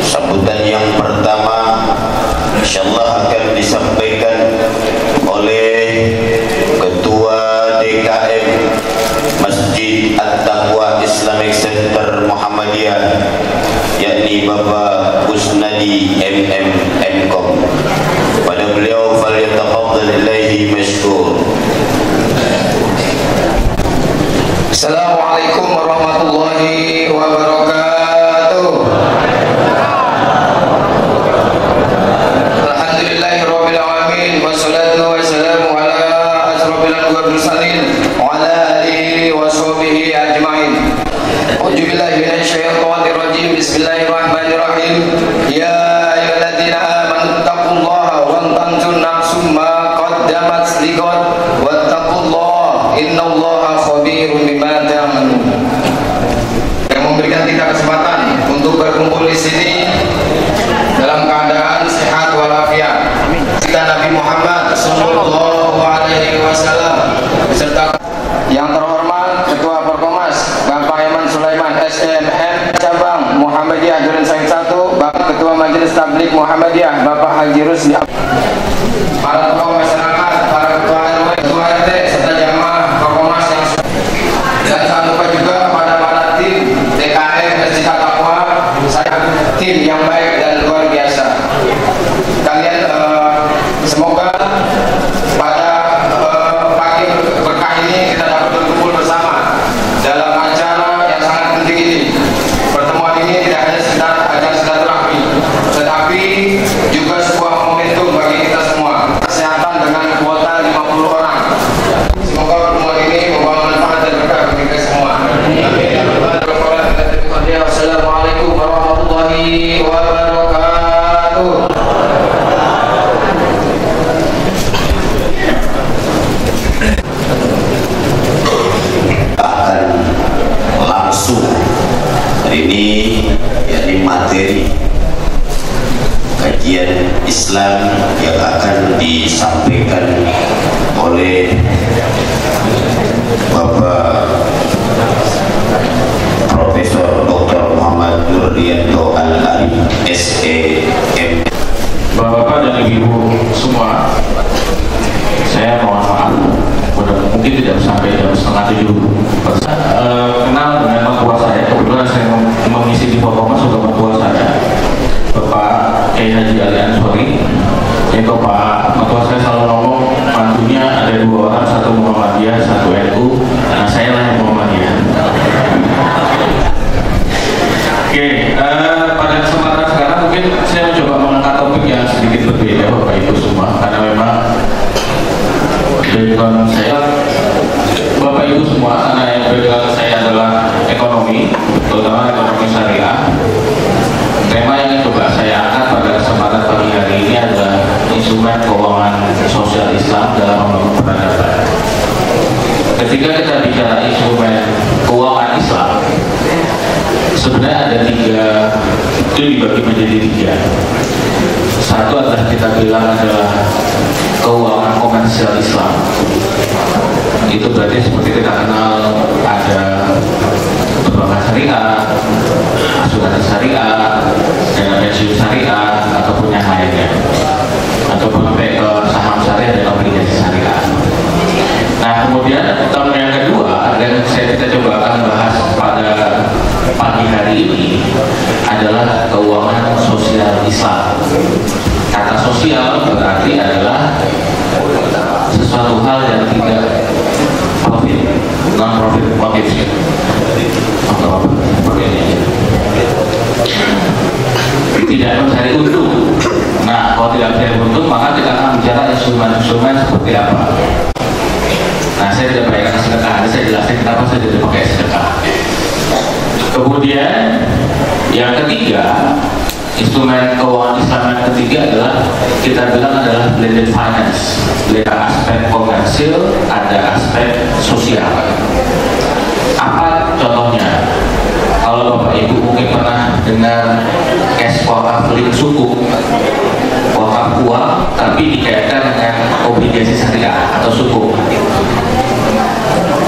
Sambutan yang pertama insyaallah akan disampaikan oleh Ketua DKM Masjid At-Taqwa Islamic Center Muhammadiyah, yakni Bapak Kusnadi MM Mkom. Pada beliau falyatafadhal ilaihi mashkur. Assalamualaikum warahmatullahi wabarakatuh. Alhamdulillahirabbil alamin wassalatu wassalamu ala asrofil anbiya'i wal mursalin wa ala alihi wa sahbihi ajmain. A'udzubillahi minasyaitonir rajim. Bismillahirrahmanirrahim. Ya ayyuhalladzina amanu taqullaha wa antum nafsum ma qaddamat liqad wattaqullaha innallaha khabirun bima ta'malun. Yang memberikan kita kesempatan untuk berkumpul di sini dalam keadaan sehat walafiat. Kita Nabi Muhammad sallallahu alaihi wasallam beserta yang terhormat Ketua Perkomas Bapak Iman Sulaiman SMM Cabang Muhammadiyah Duren Said 1, Bapak Ketua Majelis Tabligh Muhammadiyah Bapak Haji Rusli, para tokoh masyarakat, para ketua RW, ketua RT serta jamaah Perkomas yang dan jangan lupa juga pada tim DKM Masjid At-Taqwa, saya tim yang baik dan luar biasa. Kalian semoga pada pagi berkah ini kita dapat berkumpul bersama dalam acara yang sangat penting ini. Pertemuan ini tidak hanya sekedar acara silaturahmi, tetapi juga sebuah momentum bagi kita semua. Kesehatan dengan kuota 50 orang. Semoga pertemuan ini membawa manfaat dan berkah bagi kita semua. Assalamualaikum warahmatullahi wabarakatuh. Akan langsung hari ini yakni materi kajian Islam yang akan disampaikan oleh Bapak Profesor Dr. Muhammad Nurrianto Al-Arif SEM. Bapak-bapak dan ibu-ibu semua, saya mohon maaf mungkin tidak sampai jam 6:30. Kenal dengan mertua saya, kebetulan saya mengisi di Perkomas juga mertua saya, Bapak Kiai Haji Ali Ansori. Itu Pak mertua saya selalu ngomong mantunya ada 2 orang, satu Muhammadiyah, satu NU. Nah saya lah yang Muhammadiyah. Oke, pada kesempatan sekarang mungkin saya mencoba mengangkat topik yang sedikit berbeda Bapak Ibu semua, karena memang background saya, Bapak Ibu semua, karena yang background saya adalah ekonomi, terutama ekonomi syariah. Tema yang coba saya angkat pada kesempatan pagi hari ini adalah instrumen keuangan sosial Islam dalam membangun peradaban. ketika kita bicara instrumen keuangan Islam, sebenarnya ada tiga, itu dibagi menjadi tiga. Satu adalah kita bilang adalah keuangan komersial Islam. Itu berarti seperti kita kenal ada perbankan syariah, asuransi syariah, dana pensiun syariah, ataupun yang lainnya, ataupun sampai ke saham syariah dan obligasi syariah. Nah, kemudian term yang kedua dan kita coba akan bahas pada pagi hari ini adalah keuangan sosial Islam. Kata sosial berarti adalah sesuatu hal yang tidak profit, non-profit motif. Tidak mencari untung. Nah, kalau tidak mencari untung, maka kita akan bicara instrumen-instrumen seperti apa. Nah, saya tidak pakai sedekah, saya jelaskan kenapa saya tidak pakai sedekah. Kemudian yang ketiga, instrumen keuangan Islam yang ketiga adalah kita bilang adalah blended finance. Ada aspek komersil, ada aspek sosial. Apa contohnya? Kalau Bapak Ibu mungkin pernah dengar cash wakaf link suku, wakaf uang tapi dikaitkan dengan obligasi syariah atau suku.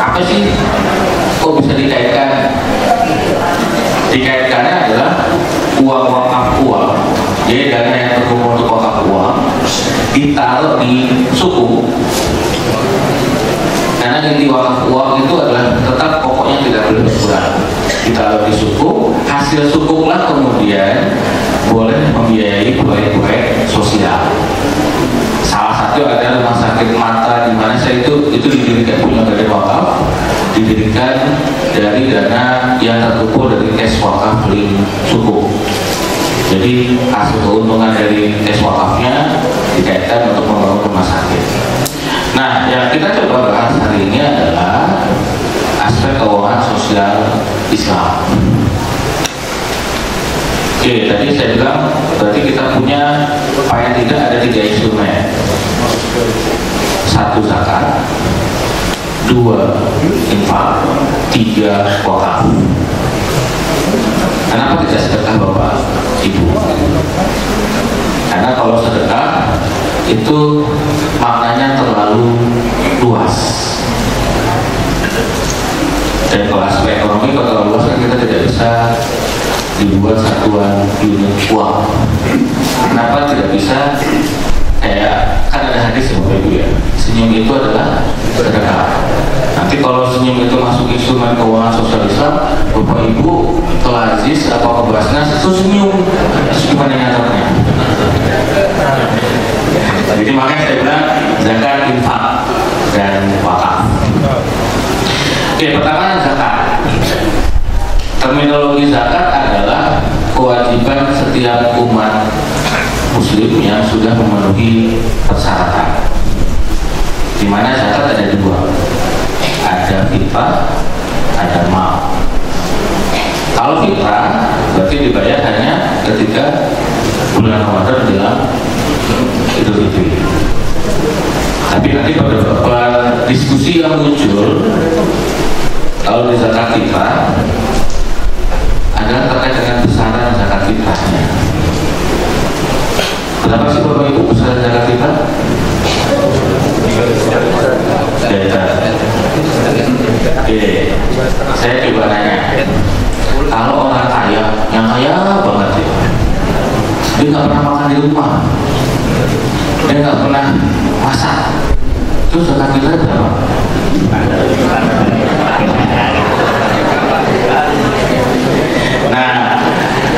Apa sih? Kok bisa dikaitkan? Dikaitkannya adalah uang wakaf uang, jadi dana yang terkumpul untuk wakaf uang ditaruh di suku. Karena inti wakaf uang itu adalah tetap pokoknya tidak boleh berkurang. Ditaruh di suku, hasil sukulah kemudian boleh membiayai proyek-proyek sosial. Salah satu ada rumah sakit mata di mana saya itu didirikan punya dari wakaf, didirikan dari dana yang terkumpul dari cash wakaf link suku. Jadi hasil keuntungan dari cash wakafnya dikaitkan untuk membangun rumah sakit. Nah, yang kita coba bahas hari ini adalah aspek keuangan sosial Islam. Oke, tadi saya bilang berarti kita punya paling tidak ada tiga instrumen. Satu zakat, dua infak, tiga wakaf. Kenapa tidak sedekah Bapak Ibu? Karena kalau sedekah itu maknanya terlalu luas. Dan kalau aspek ekonomi kalau terlalu luas kan kita tidak bisa dibuat satuan unit uang. Kenapa tidak bisa kayak kan ada hadis ya Bapak Ibu ya, senyum itu adalah sedekah. Nanti kalau senyum itu masuk instrumen keuangan sosial Islam, Bapak Ibu telazis apa ngebahasnya itu senyum, gimana nyatanya? Jadi makanya saya bilang zakat, infak, dan wakaf. Oke, pertama zakat. Terminologi zakat adalah kewajiban setiap umat Muslim yang sudah memenuhi persyaratan. Di mana zakat ada dua, ada fitrah, ada mal. Kalau fitrah berarti dibayar hanya ketika bulan Ramadan dalam Idul Fitri. Tapi nanti pada beberapa diskusi yang muncul, kalau di zakat fitrah adalah terkait dengan besaran zakat fitrahnya. Berapa sih Bapak Ibu besaran zakat fitrah? Oke, saya coba nanya. Kalau orang kaya, yang kaya banget ya, dia nggak pernah makan di rumah, dia nggak pernah masak, terus zakat fitrah berapa? Nah,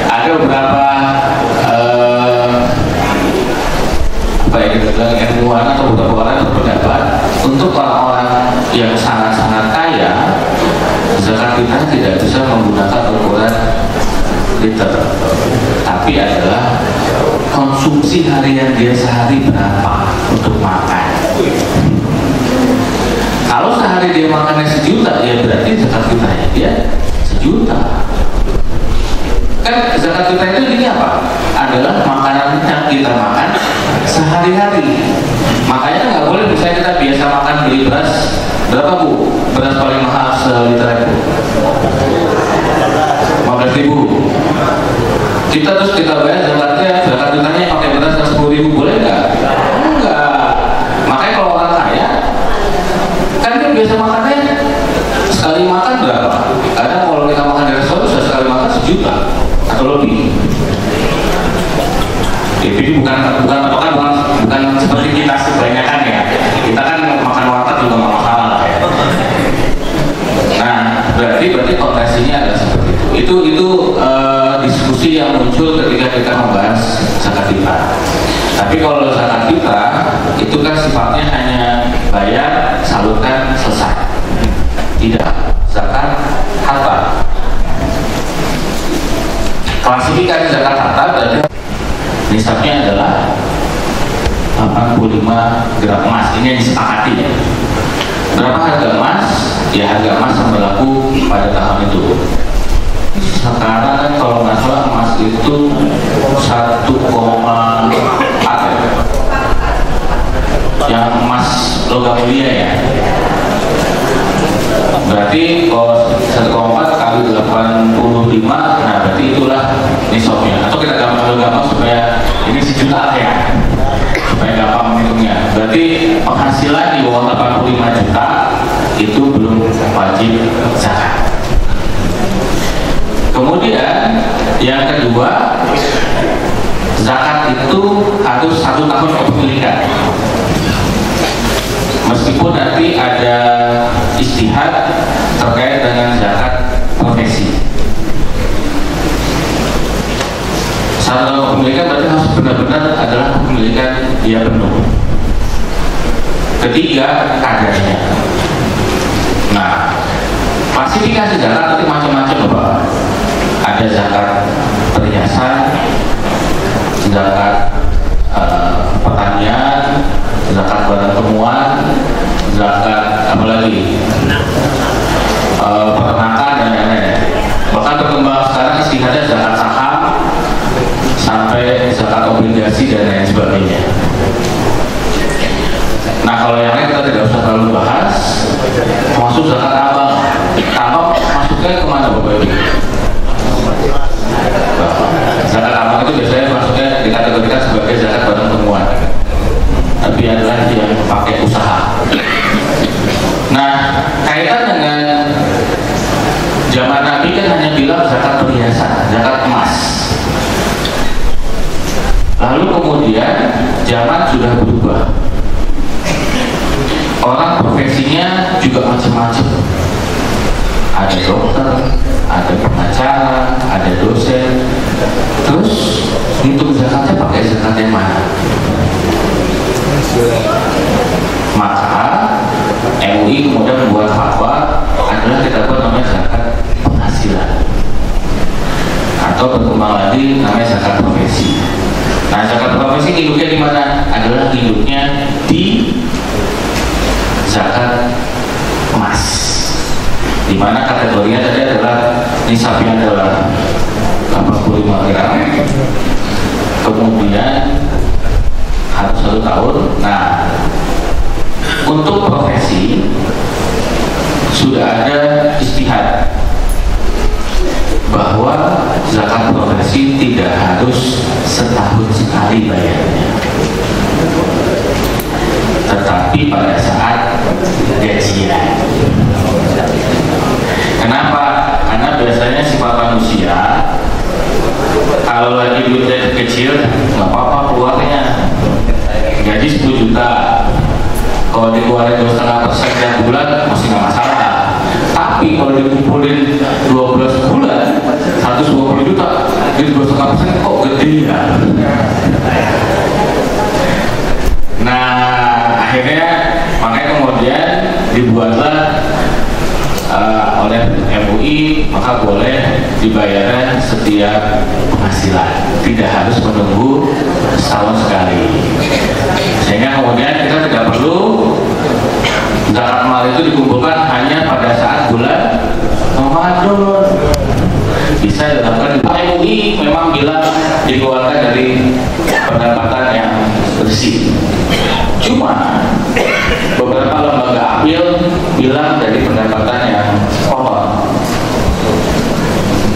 ada beberapa ilmuwan atau beberapa orang berpendapat untuk orang-orang yang sangat-sangat kaya, zakat fitrah tidak bisa menggunakan ukuran liter, tapi adalah konsumsi harian dia sehari berapa untuk makan. Kalau sehari dia makannya 1 juta, ya berarti zakat fitrahnya dia 1 juta. Kan zakat fitrah itu ini apa? Adalah makanan yang kita makan sehari-hari. Makanya nggak boleh misalnya kita biasa makan beli beras Berapa Bu? Beras paling mahal seliter Bu? 15.000. Kita bayar zakat fitrahnya pakai beras 10.000, boleh nggak? Enggak. Makanya kalau orang kaya kan dia biasa makannya sekali makan berapa? Kadang kalau kita makan di restoran sudah sekali makan 1 juta atau lebih. Jadi bukan seperti kita sebanyakan ya. Kita kan makan warteg juga nggak masalah lah ya. Nah, berarti konversinya adalah seperti itu. Itu diskusi yang muncul ketika kita membahas zakat fitrah. Tapi kalau zakat fitrah itu kan sifatnya hanya bayar, salurkan, selesai. Tidak zakat harta. Klasifikasi zakat harta berarti nisabnya adalah 85 gram emas. Ini yang disepakati ya. Berapa harga emas? Ya harga emas yang berlaku pada tahun itu. Sekarang kalau nggak salah emas itu 1,4 ya. Yang emas logam mulia ya. Berarti kalau 1,4 kali 85, nah berarti itulah nisabnya. Atau kita gampang supaya ini 1 juta ya, supaya gampang menghitungnya. Berarti penghasilan di bawah 85 juta itu belum wajib zakat. Kemudian yang kedua, zakat itu harus 1 tahun kepemilikan. Meskipun nanti ada istihad terkait dengan zakat profesi. 1 tahun kepemilikan berarti harus benar-benar adalah kepemilikan dia penuh. Ketiga, kadarnya. Nah, klasifikasi zakat nanti macam-macam Bapak. Ada zakat perhiasan, zakat pertanian, zakat barang temuan, zakat apa lagi? Peternakan dan lain-lain. Bahkan berkembang sekarang istilahnya zakat saham sampai zakat obligasi dan lain sebagainya. Nah kalau yang lain kita tidak usah terlalu bahas. Masuk zakat tambang. Tambang masuknya kemana Bapak Ibu? Zakat tambang itu biasanya masuknya dikategorikan sebagai zakat barang temuan. Tapi adalah yang pakai usaha. Nah kaitan dengan zaman Nabi kan hanya bilang zakat perhiasan, zakat emas. Lalu kemudian zaman sudah berubah. Orang profesinya juga macam-macam. Ada dokter, ada pengacara, ada dosen. Terus untuk zakatnya pakai zakat yang mana? Maka MUI kemudian membuat fatwa adalah kita buat namanya zakat penghasilan, atau berkembang lagi namanya zakat profesi. Nah zakat profesi hidupnya di mana? Adalah hidupnya di zakat emas, di mana kategorinya tadi adalah nisabnya adalah 85 gram, kemudian harus 1 tahun. Nah untuk profesi sudah ada istihad bahwa zakat profesi tidak harus setahun sekali bayarnya, tetapi pada saat gajian. Kenapa? Karena biasanya sifat manusia kalau lagi duitnya kecil nggak apa-apa keluarnya. Gaji 10 juta, kalau dikeluarin 2,5% tiap bulan masih nggak masalah. Tapi kalau dikumpulin 12 bulan 120 juta, jadi 2,5% kok gede ya. Nah akhirnya makanya kemudian dibuatlah oleh MUI, maka boleh dibayarkan setiap penghasilan, tidak harus menunggu setahun sekali. Sehingga kemudian kita tidak perlu zakat mal itu dikumpulkan hanya pada saat bulan Ramadan. Bisa dilakukan. MUI memang bilang dikeluarkan dari pendapatan yang bersih. Cuma beberapa lembaga apil bilang dari pendapatan yang kotor.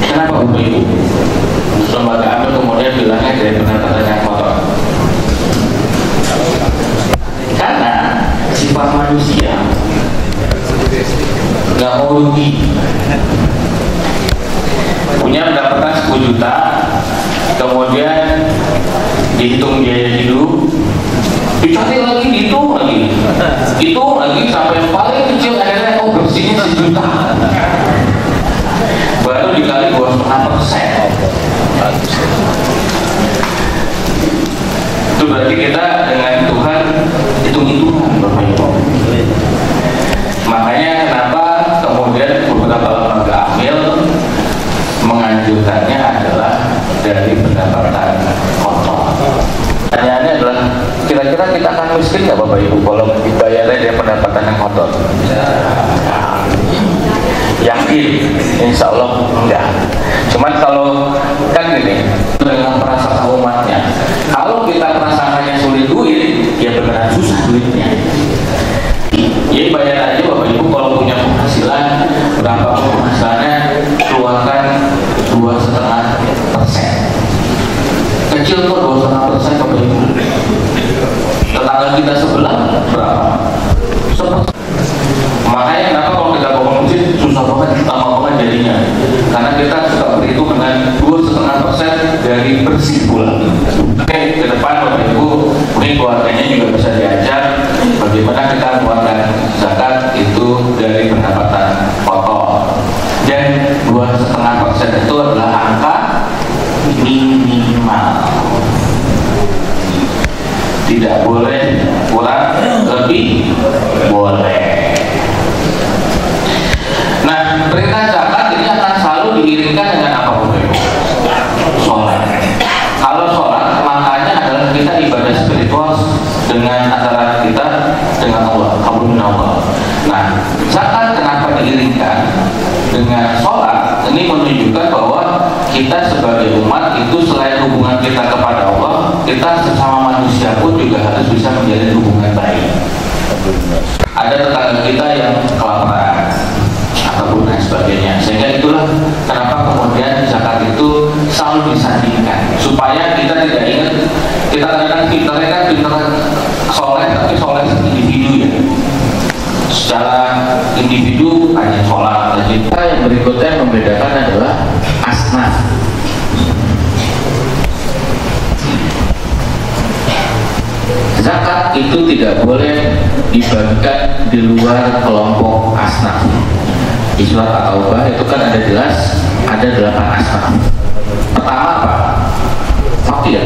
Kenapa Bapak Ibu? Lembaga apil kemudian bilangnya dari pendapatan yang kotor. Karena sifat manusia nggak mau rugi. Punya pendapatan 10 juta, kemudian dihitung biaya hidup, dicari lagi, dihitung lagi sampai paling kecil akhirnya bersihnya 1 juta, baru dikali 2,5%. Itu berarti kita dengan Tuhan hitung-hitungan, Bapak Ibu. Makanya kenapa kemudian beberapa lembaga amil menganjurkannya adalah dari pendapatan kotor. Pertanyaannya adalah, kira-kira kita akan miskin nggak Bapak Ibu kalau dibayarnya dari pendapatan yang kotor? Yakin? Insya Allah enggak. Cuman kalau kan gini, dengan perasaan umatnya, kalau kita perasaannya sulit duit, ya beneran susah duitnya. Jadi bayar aja Bapak Ibu kalau punya penghasilan berapa penghasilannya, keluarkan 2,5%. Kecil kok 2,5% Bapak Ibu. Tetangga kita sebelah berapa? 1%. Makanya kenapa kalau kita bangun masjid susah banget, lama banget jadinya. Karena kita suka berhitung dengan 2,5% dari bersih pula. Oke, ke depan Bapak Ibu, mungkin keluarganya juga bisa diajar bagaimana kita mengeluarkan zakat itu dari pendapatan pokok. Dan 2,5% itu adalah angka minimal. Tidak boleh kurang, lebih boleh. Nah, perintah zakat ini akan selalu diiringkan dengan apa Bapak Ibu? Sholat. Kalau sholat, makanya adalah kita ibadah spiritual dengan antara kita dengan Allah, kabulnya Allah. Nah, zakat kenapa diiringkan dengan sholat? Ini menunjukkan bahwa kita sebagai umat itu selain hubungan kita kepada Allah, kita sesama manusia pun juga harus bisa menjalin hubungan baik. Ada tetangga kita yang kelaparan ataupun lain sebagainya, sehingga itulah kenapa kemudian zakat itu selalu disandingkan supaya kita tidak ingat kita kadang pintarnya kan pintar soleh tapi soleh individu ya, secara individu hanya sholat. Kita yang berikutnya yang membedakan adalah asnaf. Zakat itu tidak boleh dibagikan di luar kelompok asnaf. Di surat At-Taubah itu kan ada jelas ada 8 asnaf. Pertama apa? Fakir.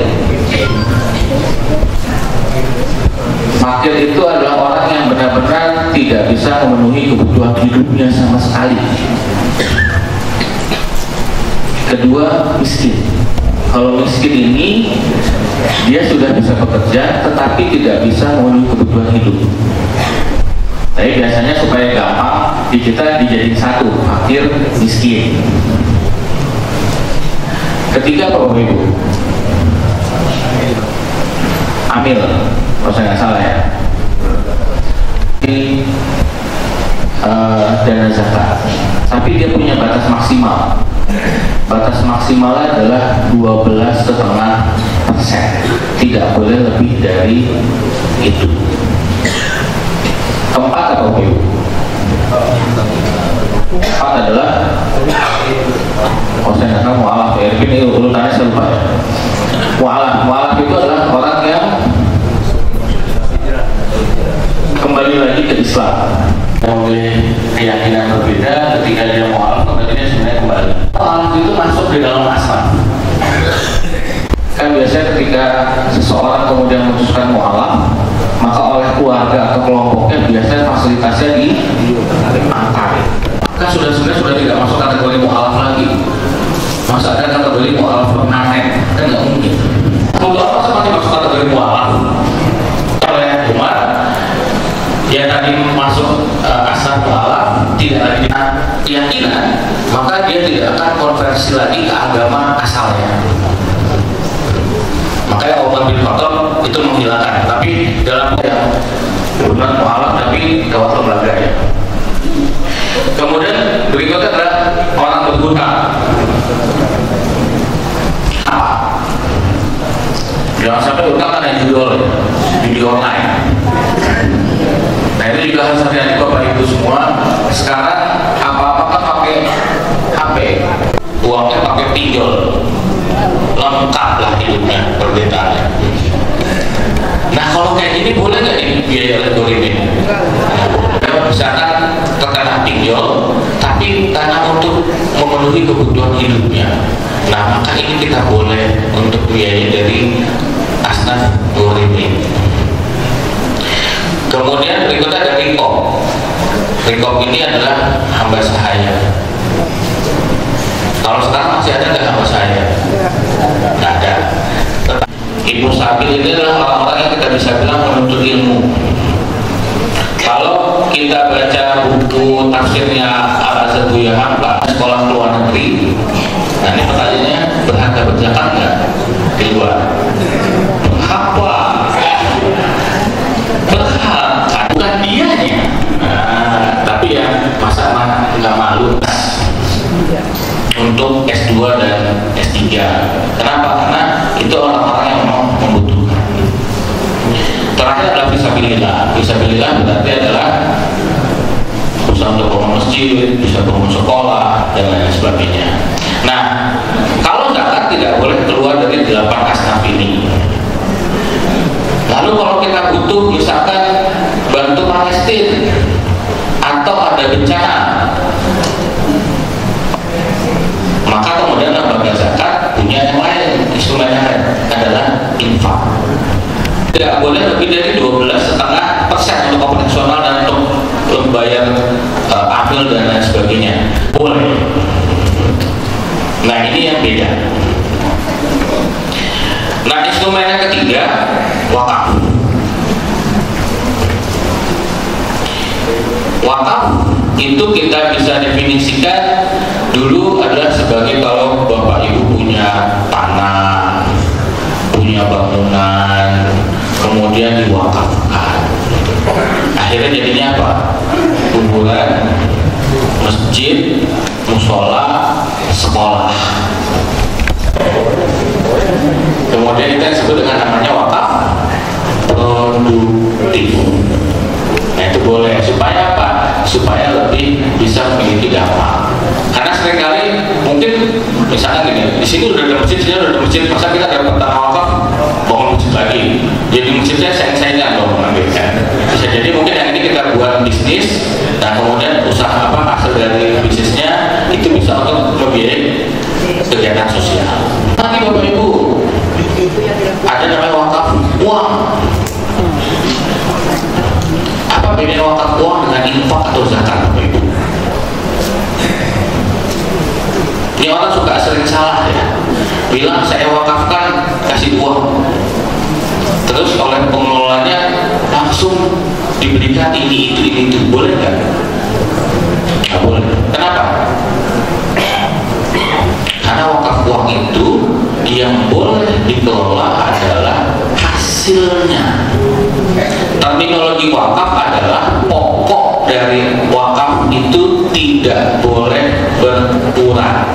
Fakir itu adalah orang yang benar-benar tidak bisa memenuhi kebutuhan hidupnya sama sekali. Kedua, miskin. Kalau miskin ini dia sudah bisa bekerja tetapi tidak bisa memenuhi kebutuhan hidup. Tapi biasanya supaya gampang di kita dijadiin satu, fakir, miskin. Ketiga Bapak Ibu, amil, kalau saya nggak salah ya, ini dana zakat. Tapi dia punya batas maksimal. Batas maksimalnya adalah 12,5%. Tidak boleh lebih dari itu. Keempat apa Bapak Ibu? Keempat adalah saya nggak tahu mu'alaf ya, ini urutannya saya lupa ya. Mu'alaf itu adalah orang yang kembali lagi ke Islam, memilih keyakinan berbeda. Ketika dia mu'alaf, berarti dia sebenarnya kembali. Mu'alaf itu masuk di dalam asnaf. Kan biasanya ketika seseorang kemudian memutuskan mu'alaf, maka oleh keluarga atau kelompoknya biasanya fasilitasnya diangkat. Kan sebenarnya sudah tidak masuk kategori mu'alaf lagi. Masa ada kategori mu'alaf permanen? Kan nggak mungkin. Untuk apa seperti masuk kategori mu'alaf? Oleh umat, dia tadi masuk asal mu'alaf, tidak lagi keyakinan, maka dia tidak akan konversi lagi ke agama asalnya. Makanya Umar bin Khattab itu menghilangkan. Tapi dalam yang kebetulan mualaf tapi gawat lembaga ya. Kemudian berikutnya adalah orang berhutang. Jangan sampai hutang kan yang judi online. Nah ini juga harus hati-hati Bapak Ibu semua. Sekarang apa-apa kan pakai HP, uangnya pakai pinjol, lengkap lah hidupnya perbedaannya. Nah kalau kayak gini boleh nggak ini biaya elektronik ini? Misalkan terkena pinjol, tapi karena untuk memenuhi kebutuhan hidupnya. Nah maka ini kita boleh untuk biaya dari asnaf ghorimin. Kemudian berikutnya ada rikob. Rikob ini adalah hamba sahaya. Kalau sekarang masih ada nggak hamba sahaya? Nggak ada. Ibu sabil ini adalah orang-orang yang kita bisa bilang menuntut ilmu. Kalau kita baca buku tafsirnya Al-Azhar Buya Hamka, sekolah luar negeri, nah ini pertanyaannya berharga berzakat nggak di luar? Apa? Berhak, bukan dianya. Nah, tapi ya masa nggak malu untuk S2 dan S3. Kenapa? Karena itu orang-orang yang mau membutuhkan. Terakhir adalah fisabilillah. Fisabilillah berarti adalah bisa untuk bangun masjid, bisa bangun sekolah dan lain sebagainya. Nah, kalau zakat tidak boleh keluar dari 8 asnaf ini. Lalu kalau kita butuh misalkan bantu Palestina atau ada bencana, maka kemudian lembaga zakat punya yang lain, instrumen yang lain adalah infak. Tidak boleh lebih dari 12,5% untuk operasional dan untuk membayar amil dan lain sebagainya. Boleh. Nah ini yang beda. Nah instrumen yang ketiga, wakaf. Wakaf itu kita bisa definisikan dulu adalah sebagai kalau Bapak Ibu punya tanah, punya bangunan, kemudian diwakafkan. Akhirnya jadinya apa? Kuburan, masjid, musola, sekolah. Kemudian kita sebut dengan namanya wakaf produktif. Nah itu boleh. Supaya apa? Supaya lebih bisa memiliki dampak. Karena seringkali mungkin misalnya gini, di sini udah ada masjid, sini udah ada masjid, masa kita dapat tanah wakaf bangun masjid lagi. Jadi masjidnya sayang-sayangnya dong mengambilkan. Bisa jadi mungkin yang ini kita buat bisnis, dan kemudian usaha apa hasil dari bisnisnya itu bisa untuk membiayai kegiatan sosial. Nanti Bapak Ibu ada namanya wakaf uang. Apa bedanya wakaf uang dengan infak atau zakat Bapak Ibu? Ini orang suka sering salah ya, bilang saya wakafkan kasih uang, terus oleh pengelolanya langsung diberikan ini itu, boleh nggak? Nggak boleh. Kenapa? Karena wakaf uang itu yang boleh dikelola adalah hasilnya. Terminologi wakaf adalah pokok dari wakaf itu tidak boleh berkurang.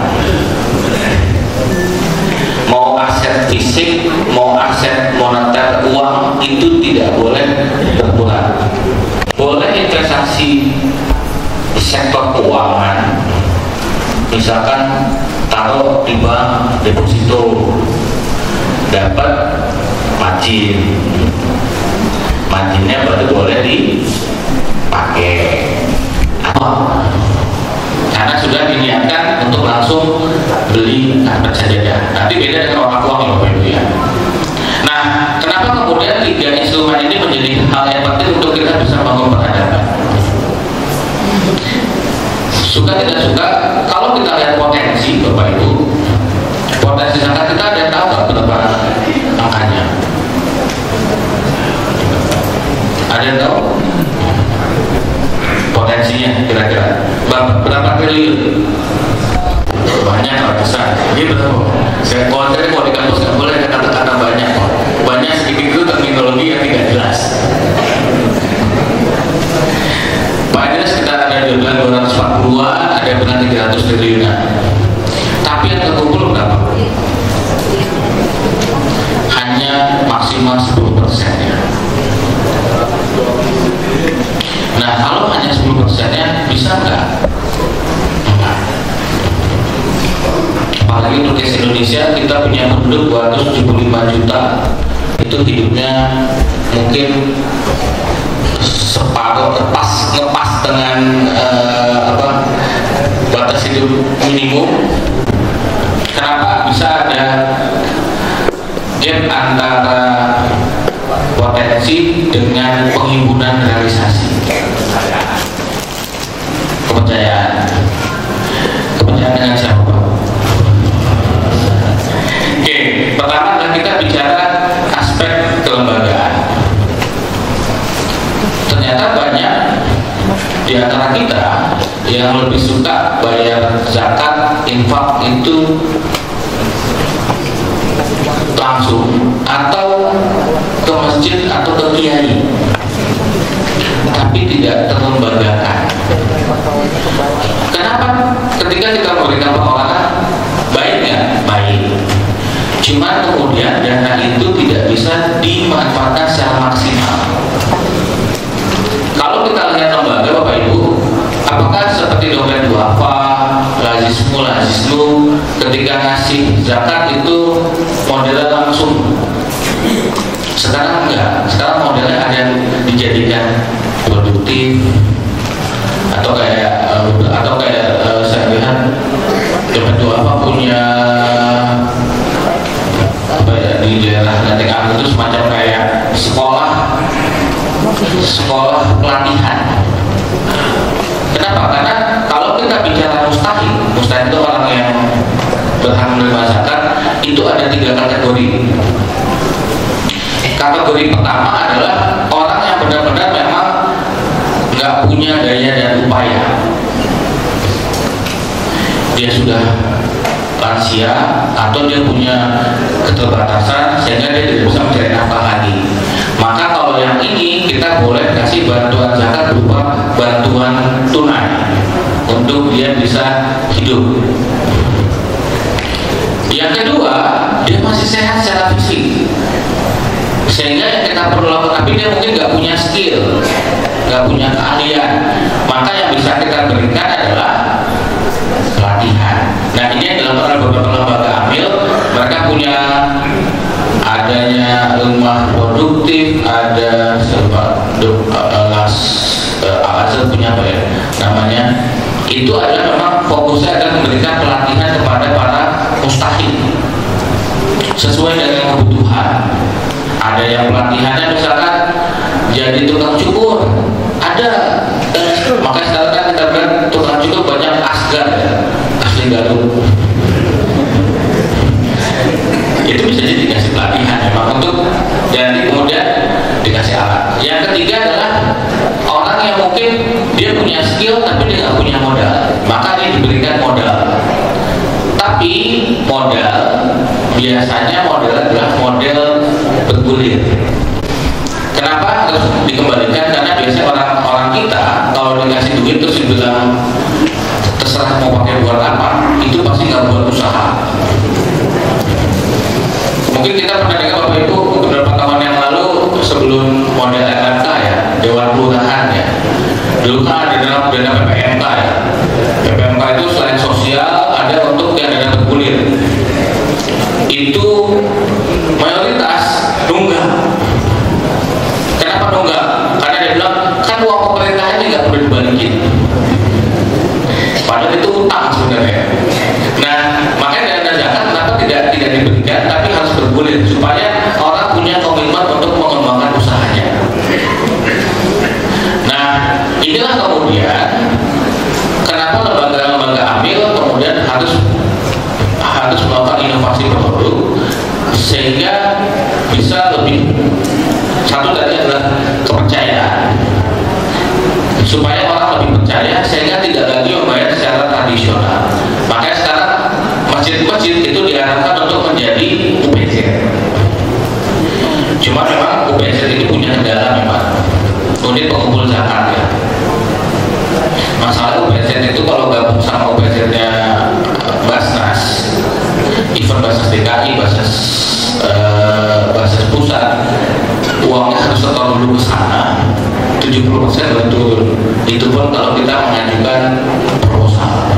Mau aset fisik, mau aset moneter uang itu tidak boleh berkurang. Boleh investasi di sektor keuangan, misalkan taruh di bank deposito, dapat margin. Marginnya berarti boleh dipakai. Karena sudah diniatkan untuk langsung beli karpet sajadah. Nanti beda dengan wakaf uang ya Bapak Ibu ya. Nah, kenapa kemudian 3 instrumen ini menjadi hal yang penting untuk kita bisa bangun peradaban? Suka tidak suka, kalau kita lihat potensi Bapak Ibu, potensi zakat kita ada tahu nggak berapa angkanya? Ada yang tahu? Potensinya kira-kira berapa triliun? Banyak ratusan. Ini betul. Saya mau di kampus nggak boleh ada kata-kata banyak. Banyak sedikit itu terminologi yang tidak jelas. 300 triliunan. Tapi yang terkumpul berapa? Hanya maksimal 10%-nya. Nah, kalau hanya 10%-nya bisa nggak? Enggak. Apalagi untuk Indonesia, kita punya penduduk 275 juta. Itu hidupnya mungkin separuh ngepas dengan batas hidup minimum. Kenapa bisa ada gap antara potensi dengan penghimpunan realisasi? Kepercayaan dengan siapa? Oke, pertama adalah kita bicara aspek kelembagaan. Ternyata banyak di antara kita yang lebih suka bayar zakat, infak itu langsung atau ke masjid atau ke kiai, tapi tidak terlembagakan. Kenapa? Ketika kita memberikan pengeluaran, baik nggak? Baik. Cuma kemudian dana itu tidak bisa dimanfaatkan secara maksimal. Kalau kita lihat lembaga Bapak Ibu, apakah seperti dompet duafa, lazismu, ketika ngasih zakat itu modelnya langsung? Sekarang enggak. Sekarang modelnya ada yang dijadikan produktif atau kayak saya lihat dompet duafa punya di daerah Lenteng Agung itu semacam kayak sekolah pelatihan. Kenapa? Karena kalau kita bicara mustahil itu orang yang berhak menerima zakat, itu ada 3 kategori. Kategori pertama adalah orang yang benar-benar memang nggak punya daya dan upaya. Dia sudah lansia atau dia punya keterbatasan sehingga dia tidak bisa mencari nafkah lagi. Maka kalau yang ini kita boleh kasih bantuan zakat berupa bantuan tunai untuk dia bisa hidup. Yang kedua, dia masih sehat secara fisik, sehingga yang kita perlu lakukan, tapi dia mungkin nggak punya skill, nggak punya keahlian. Maka yang bisa kita berikan adalah pelatihan. Nah, ini yang dilakukan oleh beberapa lembaga amil. Mereka punya adanya rumah produktif, ada Al-Azhar punya apa ya namanya, itu adalah memang fokusnya adalah memberikan pelatihan kepada para mustahil sesuai dengan kebutuhan. Ada yang pelatihannya misalkan jadi tukang cukur, ada. Maka sekarang kan kita bilang tukang cukur banyak asgar ya, asli Garut. Itu bisa jadi dikasih pelatihan memang untuk, dan kemudian dikasih alat. Yang ketiga adalah orang yang mungkin dia punya skill tapi dia nggak punya modal, maka dia diberikan modal. Tapi modal biasanya model adalah model bergulir. Kenapa harus dikembalikan? Karena biasanya orang-orang kita kalau dikasih duit terus dibilang terserah mau pakai buat apa, itu pasti nggak buat usaha. Mungkin kita pernah dengar Bapak Ibu beberapa tahun yang lalu sebelum model RMK ya, Dewan Kelurahan ya, dulu kan ada dana PPMK ya. PPMK itu selain sosial ada untuk yang dana bergulir. Itu mayoritas nunggak. Kenapa nunggak? Karena dia bilang kan uang pemerintah ini nggak perlu dibalikin. Padahal itu utang sebenarnya. Nah, makanya dana zakat kenapa tidak diberikan tapi harus bergulir supaya orang punya komitmen untuk mengembangkan usahanya. Nah, inilah kemudian kenapa lembaga-lembaga amil kemudian harus melakukan inovasi produk sehingga bisa lebih, satu tadi adalah kepercayaan, supaya orang lebih percaya sehingga tidak lagi membayar secara tradisional. Makanya sekarang masjid-masjid itu diharapkan untuk menjadi UPZ. Cuma memang UPZ itu punya kendala memang, unit pengumpul zakat ya. Masalah UPZ itu kalau gabung sama OPZ-nya Basnas, event Basnas DKI, Basnas pusat, uangnya harus setor dulu ke sana, 70% betul. Itu pun kalau kita mengajukan proposal.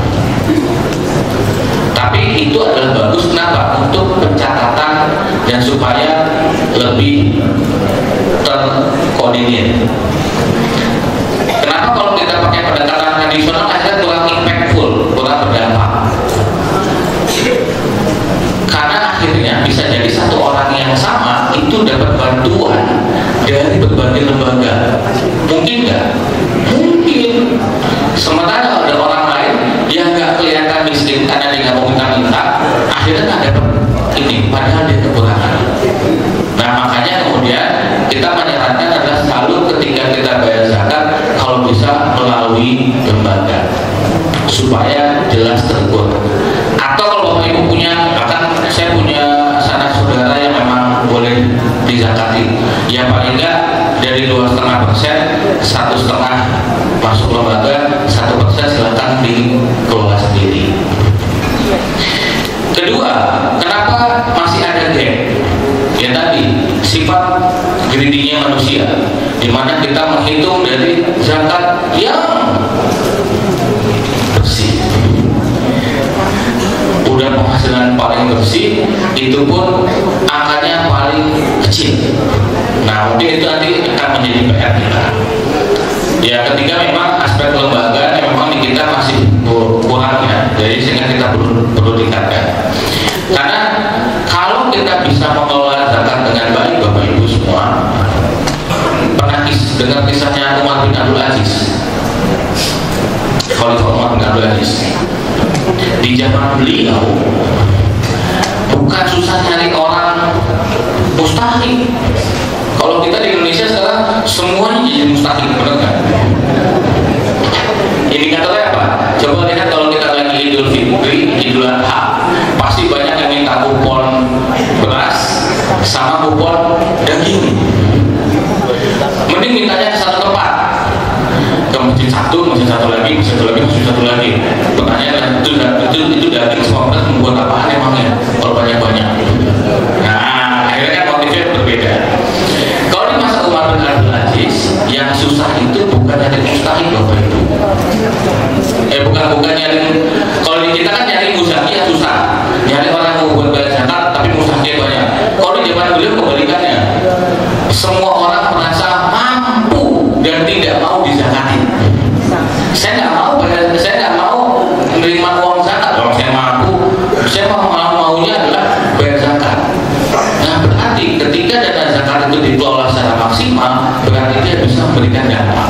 Tapi itu adalah bagus, kenapa? Untuk pencatatan dan supaya lebih terkoordinir. Kenapa kalau kita pakai pendekatan tradisional akhirnya kurang impactful, kurang berdampak? Karena akhirnya bisa jadi satu orang yang sama itu dapat bantuan dari berbagai lembaga. Mungkin nggak? Mungkin. Sementara ada orang lain yang nggak kelihatan miskin karena dia nggak mau minta-minta, akhirnya nggak dapat ini, padahal dia kekurangan. Nah makanya kemudian kita menyarankan adalah selalu ketika kita bayar zakat kalau bisa melalui lembaga supaya jelas terukur. Atau kalau Bapak Ibu punya, bahkan saya punya sanak saudara yang memang boleh dizakati, ya paling enggak dari 2,5%, 1,5% masuk lembaga, 1% silakan dikelola sendiri. Kedua, kenapa masih ada gap? Ya tadi sifat greedy-nya manusia, di mana kita menghitung dari zakat yang bersih. Udah penghasilan paling bersih, itu pun angkanya paling kecil. Nah mungkin itu nanti akan menjadi PR kita. Ya ketiga memang aspek lembaga yang memang di kita masih kurang ya, jadi sehingga kita perlu tingkatkan. Karena kalau kita bisa mengelola zakat dengan baik, Bapak Ibu semua, pernah dengar kisahnya Umar bin Abdul Aziz, Khalifah Umar bin Abdul Aziz. Di zaman beliau bukan susah nyari orang mustahik. Kalau kita di Indonesia sekarang semuanya jadi mustahik, benar kan? Indikatornya apa? Coba lihat kalau kita lagi Idul Fitri, Idul Adha, pasti banyak yang minta kupon beras sama kupon daging. Mending mintanya ke satu tempat, ke masjid satu lagi, masjid satu lagi. Pertanyaannya itu daging semua membuat apaan emangnya? Kalau banyak-banyak. Nah, akhirnya kan motifnya berbeda. Kalau di masa Umar bin Abdul Aziz, yang susah itu bukan nyari mustahik, Bapak Ibu. Bukan nyari. Kalau di kita kan nyari mustahik susah. Nyari orang yang buat bayar zakat, tapi mustahiknya banyak. Kalau di zaman beliau kebalikannya. Semua orang merasa mampu dan tidak mau dizakatin. Saya nggak mau menerima uang zakat. Kalau saya mampu, saya maunya adalah bayar zakat. Nah berarti ketika dana zakat itu dikelola secara maksimal, berarti dia bisa memberikan dampak.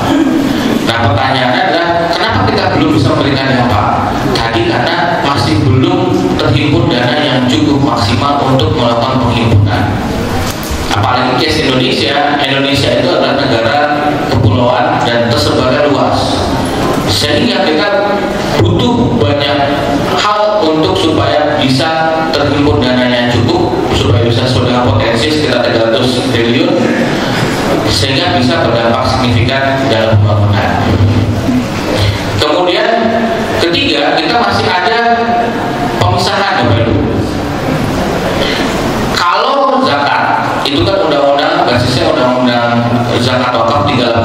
Nah pertanyaannya adalah kenapa kita belum bisa memberikan dampak? Tadi karena masih belum terhimpun dana yang cukup maksimal untuk melakukan penghimpunan. Apalagi case Indonesia itu adalah negara kepulauan dan tersebarnya luas, sehingga kita butuh banyak hal untuk supaya bisa terhimpun dana yang cukup, supaya bisa sesuai dengan potensi sekitar 300 triliun, sehingga bisa berdampak signifikan dalam pembangunan. Kemudian ketiga, kita masih ada pemisahan, Bapak Ibu. Kalau zakat itu kan undang-undang, basisnya undang-undang zakat wakaf 38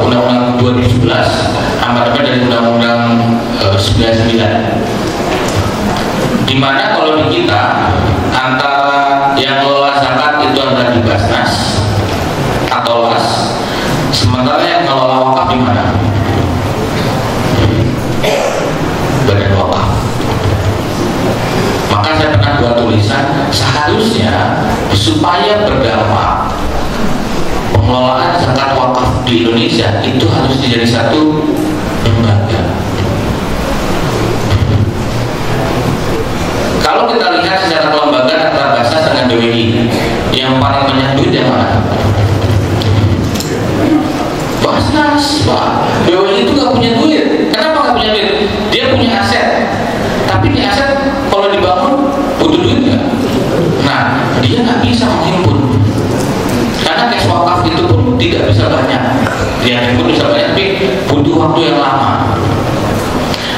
undang-undang 2011, amandemen dari undang-undang 99, dimana kalau di kita antara yang ngelola zakat itu adalah di Basnas atau LAS, sementara yang ngelola wakaf di mana? Badan wakaf. Maka saya pernah buat tulisan, seharusnya supaya berdampak pengelolaan zakat wakaf di Indonesia itu harus menjadi satu lembaga. Kalau kita lihat secara kelembagaan antara Basnas dengan BWI, yang paling banyak duit yang mana? Basnas, Pak. BWI itu nggak punya duit. Kenapa nggak punya duit? Dia punya aset, tapi di aset kalau dibangun butuh duit nggak? Nah, dia nggak bisa menghimpun karena cash wakaf itu pun tidak bisa banyak. Dia pun bisa banyak, tapi butuh butuh waktu yang lama.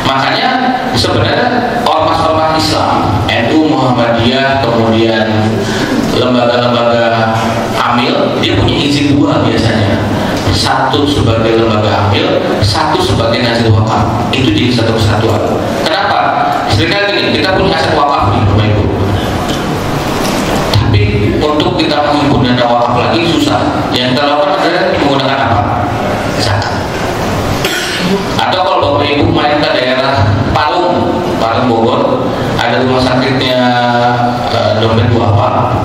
Makanya sebenarnya ormas-ormas Islam, NU, Muhammadiyah, kemudian lembaga-lembaga amil, dia punya izin dua biasanya. Satu sebagai lembaga amil, satu sebagai nazir wakaf. Itu jadi satu kesatuan. Kenapa? Seringkali gini, kita punya aset wakaf nih, Bapak Ibu. Tapi untuk kita menghimpun dana wakaf lagi susah. Yang kita lakukan adalah menggunakan apa? Zakat. Atau kalau Bapak Ibu main ke daerah Parung Bogor, ada rumah sakitnya dompet duafa.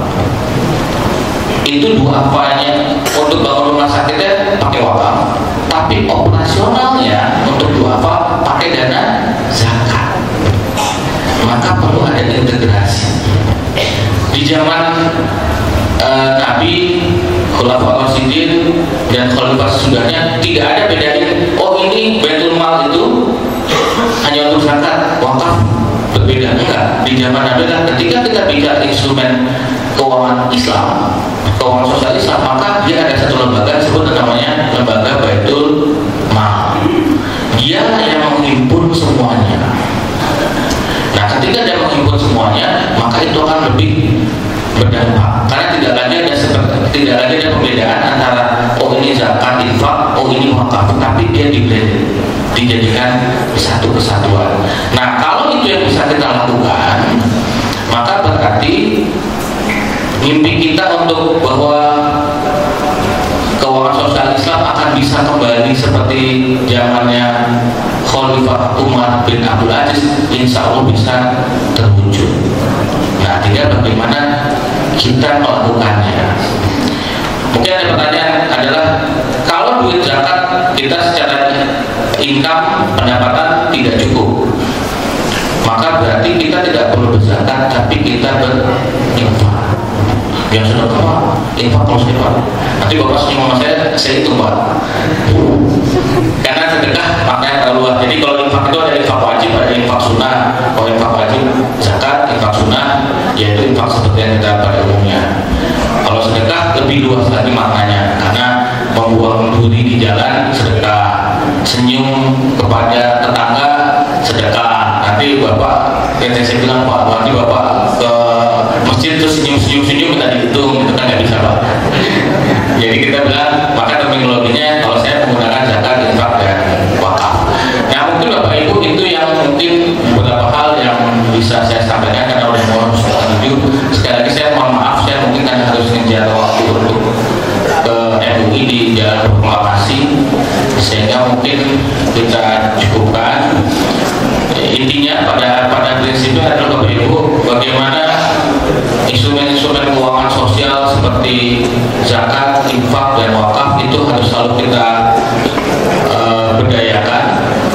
Itu duafanya untuk bangun rumah sakitnya pakai wakaf, tapi operasionalnya untuk duafa pakai dana zakat. Maka perlu ada integrasi. Di zaman Nabi, Khulafaur Rasyidin dan Khalifah sesudahnya tidak ada bedain. Oh, ini Baitul Mal itu hanya untuk zakat, wakaf berbeda. Enggak. Di zaman Nabi lah, ketika kita bicara instrumen keuangan Islam, keuangan sosial Islam, maka dia ada satu lembaga disebut namanya lembaga Baitul Mal. Dia yang menghimpun semuanya. Nah, ketika dia menghimpun semuanya, maka itu akan lebih berdampak. Karena tidak lagi ada perbedaan antara oh ini zakat, infak, oh ini wakaf, tapi dia dijadikan satu kesatuan. Nah, kalau itu yang bisa kita lakukan, maka berarti mimpi kita untuk bahwa keuangan sosial Islam akan bisa kembali seperti zamannya Khalifah Umar bin Abdul Aziz, insya Allah bisa terwujud. Nah, tinggal bagaimana kita melakukannya. Mungkin ada pertanyaan adalah, kalau duit zakat kita secara income pendapatan tidak cukup, maka berarti kita tidak perlu berzakat, tapi kita berinfak. Yang sudah Pak, infak terus ya Pak. Nanti Bapak senyum sama saya hitung Pak. Karena sedekah maknanya terlalu luas. Jadi kalau infak itu ada infak wajib, ada infak sunnah. Kalau infak wajib zakat, infak sunnah yaitu infak seperti yang kita pada umumnya. Kalau sedekah lebih luas lagi maknanya, karena membuang duri di jalan sedekah, senyum kepada tetangga sedekah. Nanti Bapak, saya bilang Pak, nanti Bapak ke masjid terus senyum minta dihitung, itu kan nggak bisa Pak. Jadi kita bilang, maka terminologinya kalau saya menggunakan zakat, infak dan wakaf. Nah, mungkin Bapak Ibu itu yang mungkin beberapa hal yang bisa saya sampaikan karena udah mau setengah 7. Sekali lagi saya mohon maaf, saya mungkin kan harus ngejar waktu untuk ke MUI di Jalan Proklamasi, sehingga mungkin kita cukupkan. Intinya pada prinsipnya adalah Bapak Ibu, bagaimana instrumen-instrumen keuangan sosial seperti zakat, infak, dan wakaf itu harus selalu kita berdayakan,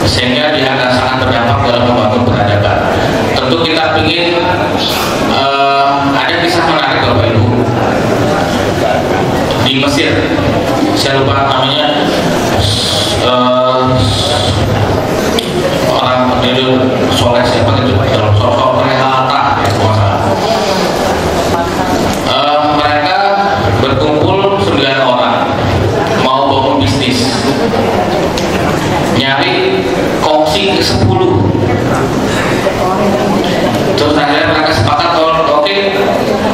sehingga dia akan sangat berdampak dalam membangun peradaban. Tentu kita ingin ada kisah menarik Bapak Ibu di Mesir, saya lupa namanya, orang itu soleh siapa gitu, sosok Renata ya, mereka berkumpul 9 orang mau bangun bisnis, nyari kongsi ke-10. Terus akhirnya mereka sepakat kalau oke,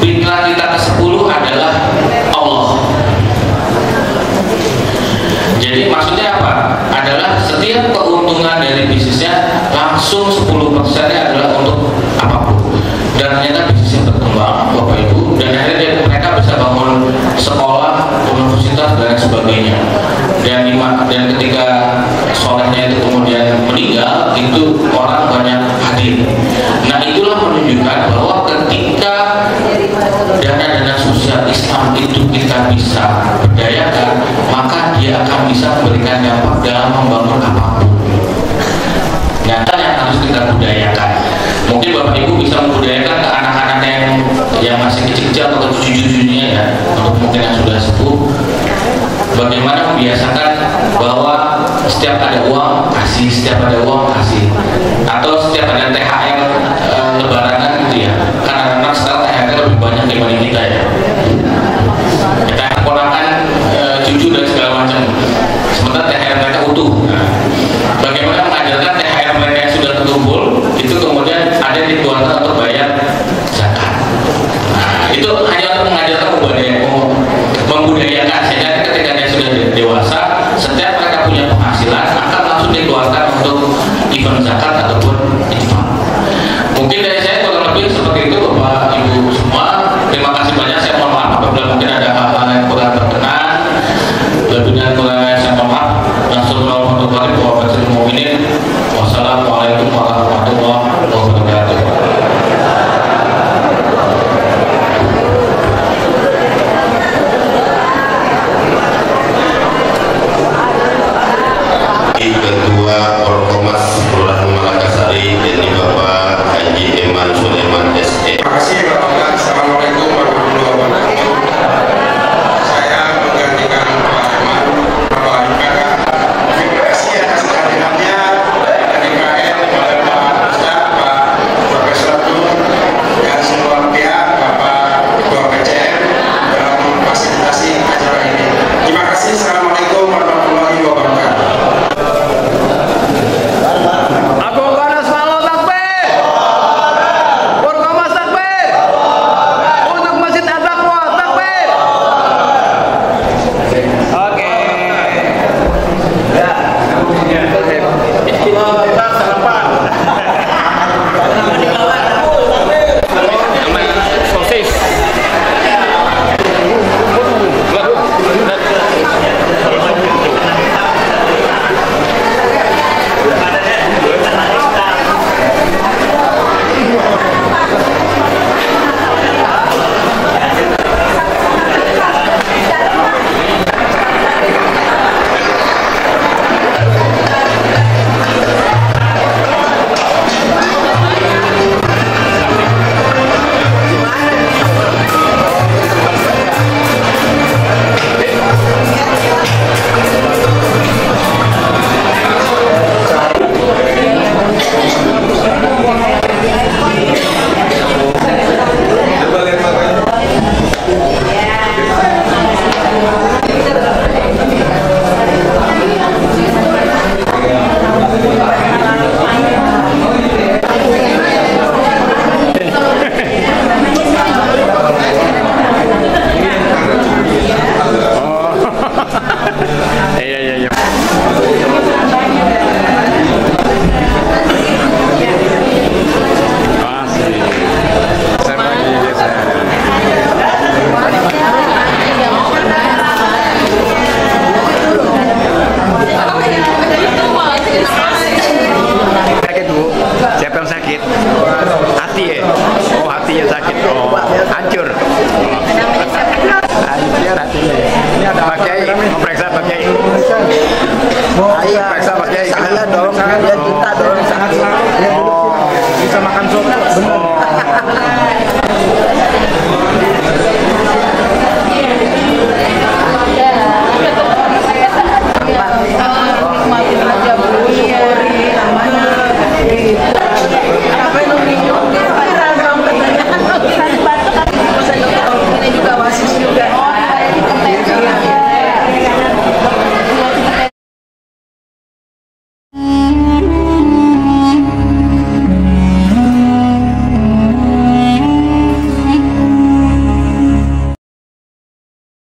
mitra kita ke-10 adalah Allah. Jadi maksudnya apa? Adalah setiap keuntungan dari bisnisnya langsung 10%-nya adalah untuk apapun. Dan ternyata bisnisnya berkembang Bapak Ibu, dan akhirnya mereka bisa bangun sekolah, universitas dan sebagainya. Dan ketika solehnya itu kemudian meninggal, itu orang banyak hadir. Nah, itulah menunjukkan bahwa ketika dana-dana sosial Islam itu kita bisa berdayakan, maka dia akan bisa memberikan dampak dalam membangun apapun. Nah, yang harus kita budayakan. Mungkin Bapak Ibu bisa membudayakan ke anak-anak yang masih kecil-kecil atau ke cucu-cucunya ya, untuk mungkin yang sudah sepuh, bagaimana membiasakan bahwa setiap ada uang kasih, setiap ada uang kasih, atau setiap ada THR lebaranan gitu ya. Karena anak sekarang THR lebih banyak dibanding kita ya. Kita ponakan cucu dan segala macam. Sementara THR mereka utuh. Nah, sudah dewasa, setiap mereka punya penghasilan akan langsung dikeluarkan untuk event zakat ataupun infak. Mungkin dari saya kurang lebih seperti itu Bapak Ibu semua. Terima kasih banyak. Saya mohon maaf apabila mungkin ada hal-hal yang kurang berkenan.